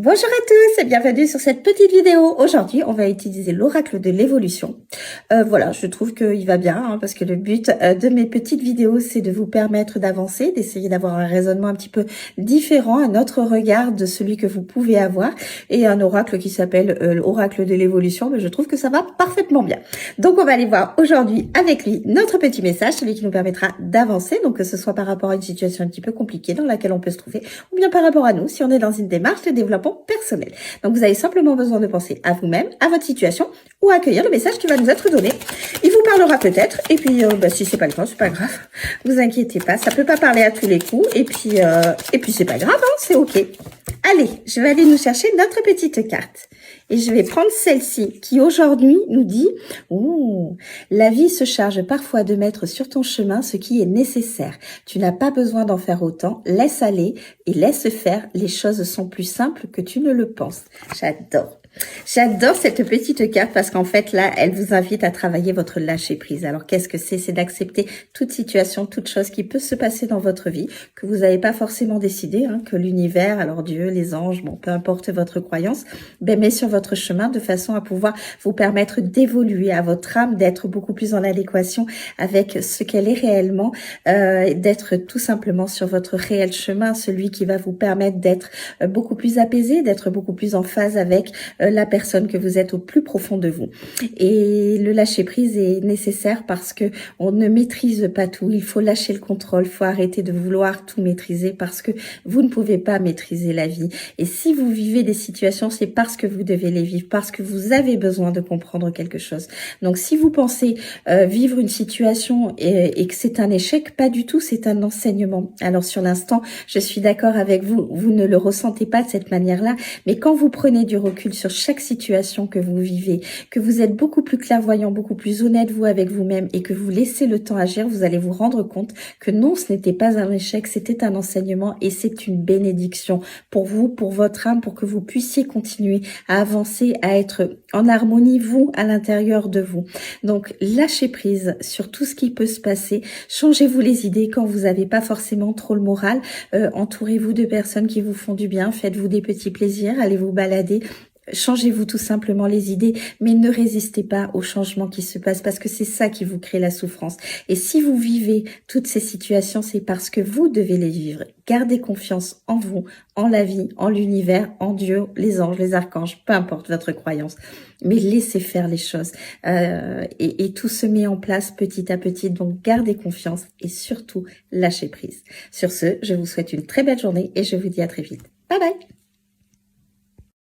Bonjour à tous et bienvenue sur cette petite vidéo. Aujourd'hui, on va utiliser l'oracle de l'évolution. Voilà, je trouve qu'il va bien parce que le but de mes petites vidéos, c'est de vous permettre d'avancer, d'essayer d'avoir un raisonnement un petit peu différent, un autre regard de celui que vous pouvez avoir. Et un oracle qui s'appelle l'oracle de l'évolution, mais je trouve que ça va parfaitement bien. Donc, on va aller voir aujourd'hui avec lui notre petit message, celui qui nous permettra d'avancer, donc que ce soit par rapport à une situation un petit peu compliquée dans laquelle on peut se trouver, ou bien par rapport à nous, si on est dans une démarche de développement personnel. Donc, vous avez simplement besoin de penser à vous-même, à votre situation ou à accueillir le message qui va nous être donné. Il vous parlera peut-être et puis si c'est pas le cas, c'est pas grave. Vous inquiétez pas, ça peut pas parler à tous les coups et puis c'est pas grave, hein, c'est ok. Allez, je vais aller nous chercher notre petite carte. Et je vais prendre celle-ci qui aujourd'hui nous dit « La vie se charge parfois de mettre sur ton chemin ce qui est nécessaire. Tu n'as pas besoin d'en faire autant. Laisse aller et laisse faire. Les choses sont plus simples que tu ne le penses. » J'adore. J'adore cette petite carte parce qu'en fait, là, elle vous invite à travailler votre lâcher-prise. Alors, qu'est-ce que c'est? C'est d'accepter toute situation, toute chose qui peut se passer dans votre vie, que vous n'avez pas forcément décidé, que l'univers, alors Dieu, les anges, bon, peu importe votre croyance, met sur votre chemin de façon à pouvoir vous permettre d'évoluer, à votre âme, d'être beaucoup plus en adéquation avec ce qu'elle est réellement, d'être tout simplement sur votre réel chemin, celui qui va vous permettre d'être beaucoup plus apaisé, d'être beaucoup plus en phase avec la personne que vous êtes au plus profond de vous. Et le lâcher prise est nécessaire parce que on ne maîtrise pas tout. Il faut lâcher le contrôle, il faut arrêter de vouloir tout maîtriser parce que vous ne pouvez pas maîtriser la vie. Et si vous vivez des situations, c'est parce que vous devez les vivre, parce que vous avez besoin de comprendre quelque chose. Donc si vous pensez vivre une situation et que c'est un échec, pas du tout, c'est un enseignement. Alors sur l'instant, je suis d'accord avec vous, vous ne le ressentez pas de cette manière-là, mais quand vous prenez du recul sur chaque situation que vous vivez, que vous êtes beaucoup plus clairvoyant, beaucoup plus honnête vous avec vous-même et que vous laissez le temps agir, vous allez vous rendre compte que non, ce n'était pas un échec, c'était un enseignement et c'est une bénédiction pour vous, pour votre âme, pour que vous puissiez continuer à avancer, à être en harmonie, vous, à l'intérieur de vous. Donc, lâchez prise sur tout ce qui peut se passer. Changez-vous les idées quand vous n'avez pas forcément trop le moral. Entourez-vous de personnes qui vous font du bien. Faites-vous des petits plaisirs. Allez vous balader. Changez-vous tout simplement les idées, mais ne résistez pas au changement qui se passe parce que c'est ça qui vous crée la souffrance. Et si vous vivez toutes ces situations, c'est parce que vous devez les vivre. Gardez confiance en vous, en la vie, en l'univers, en Dieu, les anges, les archanges, peu importe votre croyance. Mais laissez faire les choses et tout se met en place petit à petit. Donc gardez confiance et surtout lâchez prise. Sur ce, je vous souhaite une très belle journée et je vous dis à très vite. Bye bye.